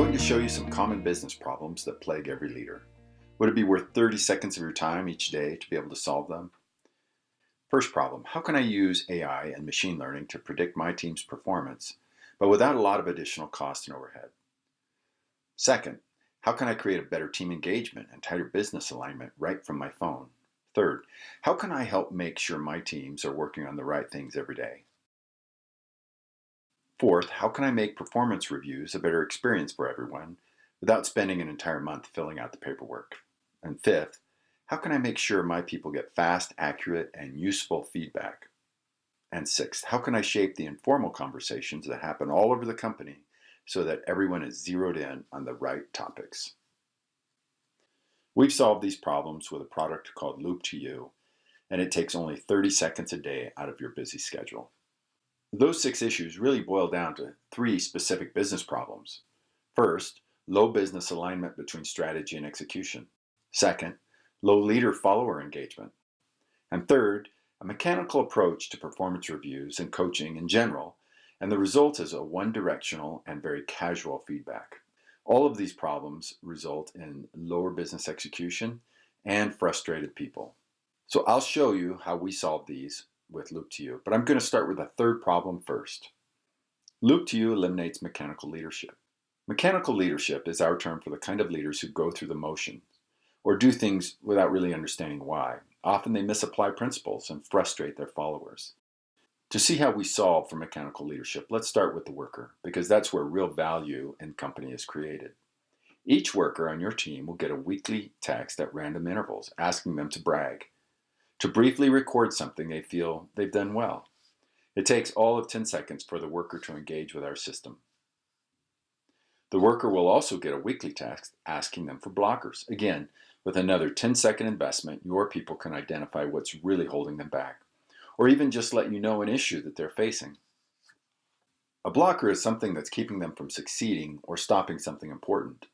going to show you some common business problems that plague every leader. Would it be worth 30 seconds of your time each day to be able to solve them? First problem, how can I use AI and machine learning to predict my team's performance, but without a lot of additional cost and overhead? Second, how can I create a better team engagement and tighter business alignment right from my phone? Third, how can I help make sure my teams are working on the right things every day? Fourth, how can I make performance reviews a better experience for everyone without spending an entire month filling out the paperwork? And fifth, how can I make sure my people get fast, accurate, and useful feedback? And sixth, how can I shape the informal conversations that happen all over the company so that everyone is zeroed in on the right topics? We've solved these problems with a product called Loop2U, and it takes only 30 seconds a day out of your busy schedule. Those 6 issues really boil down to 3 specific business problems. First, low business alignment between strategy and execution. Second, low leader-follower engagement. And third, a mechanical approach to performance reviews and coaching in general, and the result is a one-directional and very casual feedback. All of these problems result in lower business execution and frustrated people. So I'll show you how we solve these with Loop2U, but I'm going to start with the third problem first. Loop2U eliminates mechanical leadership. Mechanical leadership is our term for the kind of leaders who go through the motions or do things without really understanding why. Often they misapply principles and frustrate their followers. To see how we solve for mechanical leadership, let's start with the worker, because that's where real value in company is created. Each worker on your team will get a weekly text at random intervals asking them to brag, to briefly record something they feel they've done well. It takes all of 10 seconds for the worker to engage with our system. The worker will also get a weekly text asking them for blockers. Again, with another 10-second investment, your people can identify what's really holding them back, or even just let you know an issue that they're facing. A blocker is something that's keeping them from succeeding or stopping something important.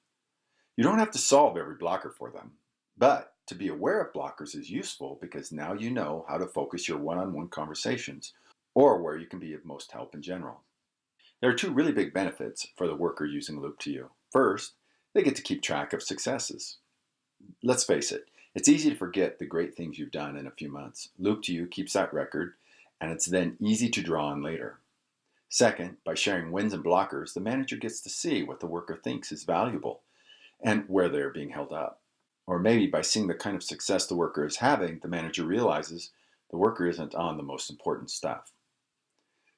You don't have to solve every blocker for them, but to be aware of blockers is useful because now you know how to focus your one-on-one conversations or where you can be of most help in general. There are 2 really big benefits for the worker using Loop2U. First, they get to keep track of successes. Let's face it, it's easy to forget the great things you've done in a few months. Loop2U keeps that record, and it's then easy to draw on later. Second, by sharing wins and blockers, the manager gets to see what the worker thinks is valuable and where they're being held up. Or maybe by seeing the kind of success the worker is having, the manager realizes the worker isn't on the most important stuff.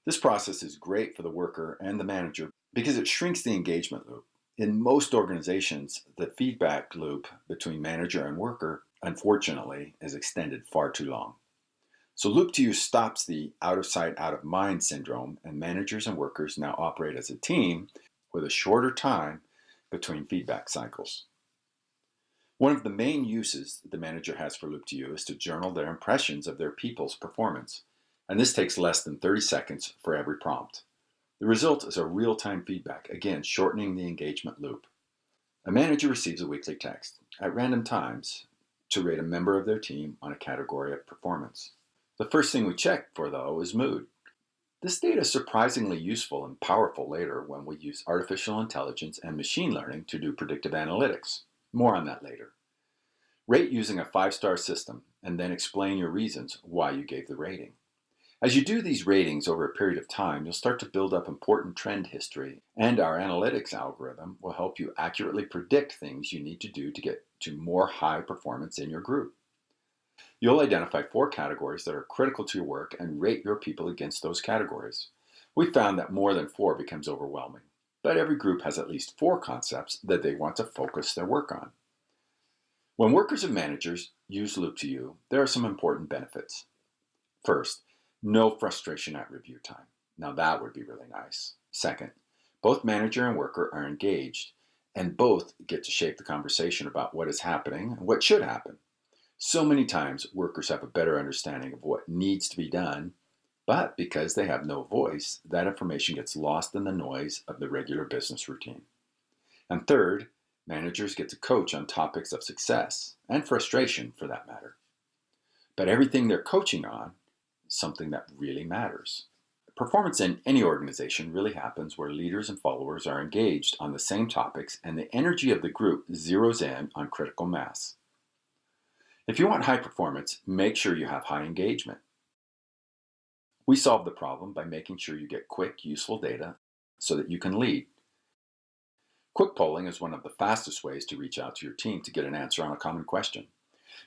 This process is great for the worker and the manager because it shrinks the engagement loop. In most organizations, the feedback loop between manager and worker, unfortunately, is extended far too long. So Loop2U stops the out of sight, out of mind syndrome, and managers and workers now operate as a team with a shorter time between feedback cycles. One of the main uses the manager has for Loop2U is to journal their impressions of their people's performance, and this takes less than 30 seconds for every prompt. The result is a real-time feedback, again shortening the engagement loop. A manager receives a weekly text at random times to rate a member of their team on a category of performance. The first thing we check for, though, is mood. This data is surprisingly useful and powerful later when we use artificial intelligence and machine learning to do predictive analytics. More on that later. Rate using a 5-star system and then explain your reasons why you gave the rating. As you do these ratings over a period of time, you'll start to build up important trend history, and our analytics algorithm will help you accurately predict things you need to do to get to more high performance in your group. You'll identify 4 categories that are critical to your work and rate your people against those categories. We found that more than 4 becomes overwhelming, but every group has at least 4 concepts that they want to focus their work on. When workers and managers use Loop2U, there are some important benefits. First, no frustration at review time. Now that would be really nice. Second, both manager and worker are engaged, and both get to shape the conversation about what is happening and what should happen. So many times, workers have a better understanding of what needs to be done, but because they have no voice, that information gets lost in the noise of the regular business routine. And third, managers get to coach on topics of success, and frustration for that matter. But everything they're coaching on is something that really matters. Performance in any organization really happens where leaders and followers are engaged on the same topics and the energy of the group zeroes in on critical mass. If you want high performance, make sure you have high engagement. We solve the problem by making sure you get quick, useful data so that you can lead. Quick polling is one of the fastest ways to reach out to your team to get an answer on a common question.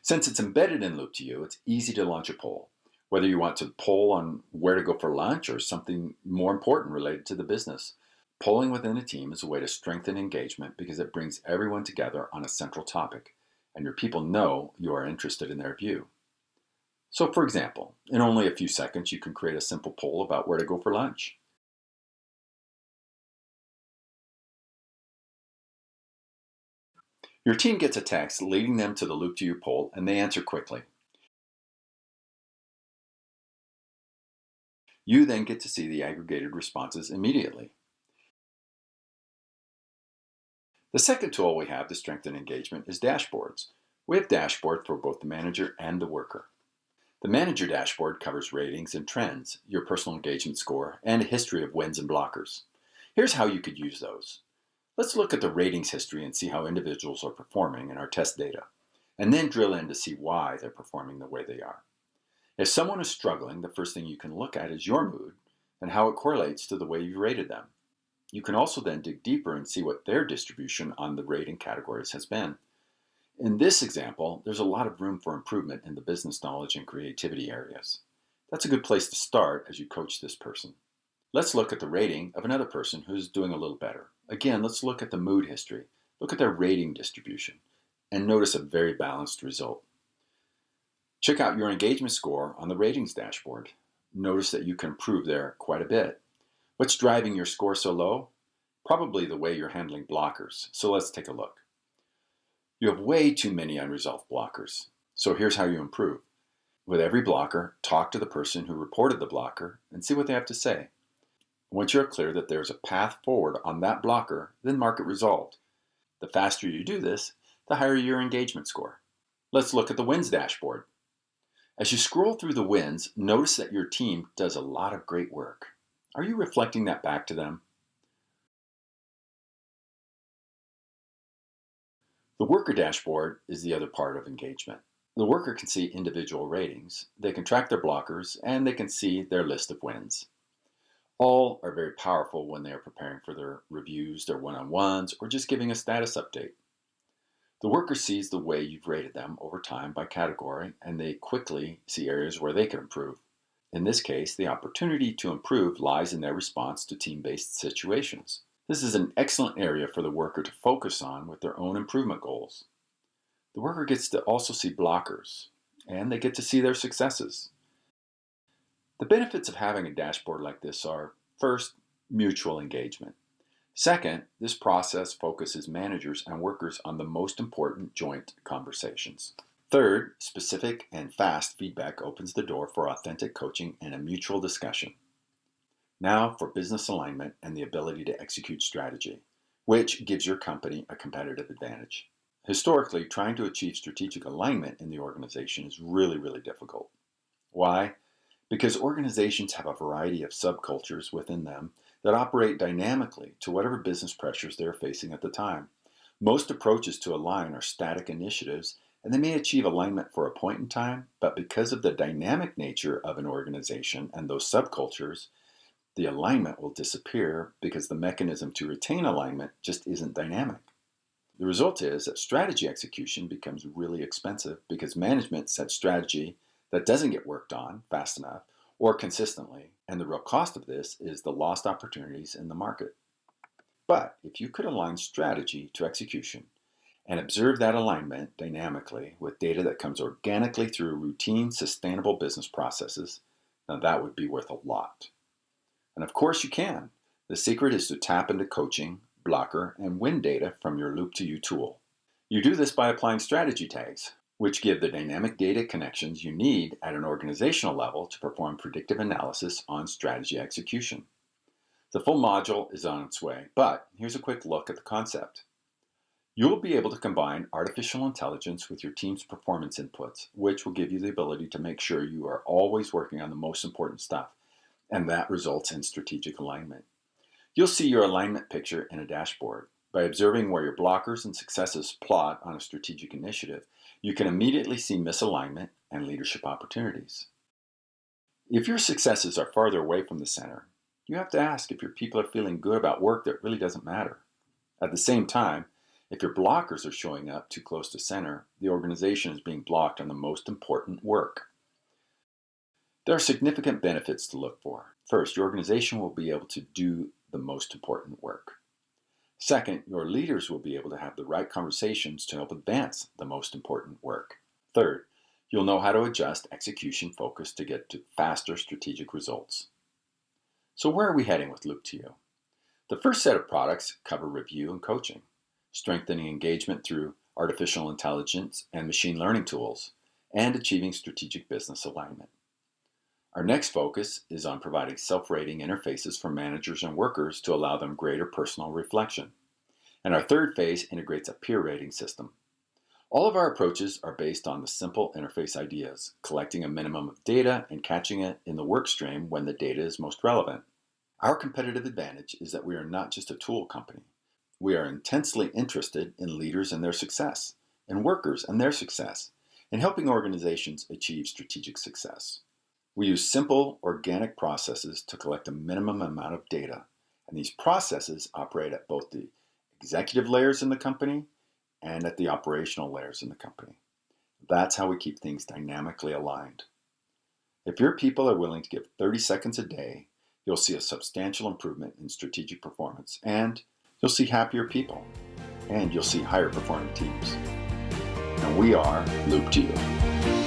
Since it's embedded in Loop2U, it's easy to launch a poll. Whether you want to poll on where to go for lunch or something more important related to the business, polling within a team is a way to strengthen engagement because it brings everyone together on a central topic, and your people know you are interested in their view. So for example, in only a few seconds, you can create a simple poll about where to go for lunch. Your team gets a text leading them to the Loop2U poll, and they answer quickly. You then get to see the aggregated responses immediately. The second tool we have to strengthen engagement is dashboards. We have dashboards for both the manager and the worker. The manager dashboard covers ratings and trends, your personal engagement score, and a history of wins and blockers. Here's how you could use those. Let's look at the ratings history and see how individuals are performing in our test data, and then drill in to see why they're performing the way they are. If someone is struggling, the first thing you can look at is your mood and how it correlates to the way you rated them. You can also then dig deeper and see what their distribution on the rating categories has been. In this example, there's a lot of room for improvement in the business knowledge and creativity areas. That's a good place to start as you coach this person. Let's look at the rating of another person who's doing a little better. Again, let's look at the mood history, look at their rating distribution, and notice a very balanced result. Check out your engagement score on the ratings dashboard. Notice that you can improve there quite a bit. What's driving your score so low? Probably the way you're handling blockers. So let's take a look. You have way too many unresolved blockers. So here's how you improve. With every blocker, talk to the person who reported the blocker and see what they have to say. Once you're clear that there's a path forward on that blocker, then mark it resolved. The faster you do this, the higher your engagement score. Let's look at the wins dashboard. As you scroll through the wins, notice that your team does a lot of great work. Are you reflecting that back to them? The worker dashboard is the other part of engagement. The worker can see individual ratings, they can track their blockers, and they can see their list of wins. All are very powerful when they are preparing for their reviews, their one-on-ones, or just giving a status update. The worker sees the way you've rated them over time by category, and they quickly see areas where they can improve. In this case, the opportunity to improve lies in their response to team-based situations. This is an excellent area for the worker to focus on with their own improvement goals. The worker gets to also see blockers, and they get to see their successes. The benefits of having a dashboard like this are, first, mutual engagement. Second, this process focuses managers and workers on the most important joint conversations. Third, specific and fast feedback opens the door for authentic coaching and a mutual discussion. Now for business alignment and the ability to execute strategy, which gives your company a competitive advantage. Historically, trying to achieve strategic alignment in the organization is really difficult. Why? Because organizations have a variety of subcultures within them that operate dynamically to whatever business pressures they're facing at the time. Most approaches to align are static initiatives, and they may achieve alignment for a point in time, but because of the dynamic nature of an organization and those subcultures, the alignment will disappear because the mechanism to retain alignment just isn't dynamic. The result is that strategy execution becomes really expensive because management sets strategy that doesn't get worked on fast enough or consistently, and the real cost of this is the lost opportunities in the market. But if you could align strategy to execution and observe that alignment dynamically with data that comes organically through routine, sustainable business processes, now that would be worth a lot. And of course you can. The secret is to tap into coaching, blocker, and win data from your Loop2U tool. You do this by applying strategy tags, which give the dynamic data connections you need at an organizational level to perform predictive analysis on strategy execution. The full module is on its way, but here's a quick look at the concept. You'll be able to combine artificial intelligence with your team's performance inputs, which will give you the ability to make sure you are always working on the most important stuff, and that results in strategic alignment. You'll see your alignment picture in a dashboard. By observing where your blockers and successes plot on a strategic initiative, you can immediately see misalignment and leadership opportunities. If your successes are farther away from the center, you have to ask if your people are feeling good about work that really doesn't matter. At the same time, if your blockers are showing up too close to center, the organization is being blocked on the most important work. There are significant benefits to look for. First, your organization will be able to do the most important work. Second, your leaders will be able to have the right conversations to help advance the most important work. Third, you'll know how to adjust execution focus to get to faster strategic results. So where are we heading with Loop2U? The first set of products cover review and coaching, strengthening engagement through artificial intelligence and machine learning tools, and achieving strategic business alignment. Our next focus is on providing self-rating interfaces for managers and workers to allow them greater personal reflection. And our third phase integrates a peer rating system. All of our approaches are based on the simple interface ideas, collecting a minimum of data and catching it in the work stream when the data is most relevant. Our competitive advantage is that we are not just a tool company. We are intensely interested in leaders and their success, in workers and their success, and helping organizations achieve strategic success. We use simple, organic processes to collect a minimum amount of data, and these processes operate at both the executive layers in the company and at the operational layers in the company. That's how we keep things dynamically aligned. If your people are willing to give 30 seconds a day, you'll see a substantial improvement in strategic performance, and you'll see happier people, and you'll see higher performing teams. And we are Loop2U.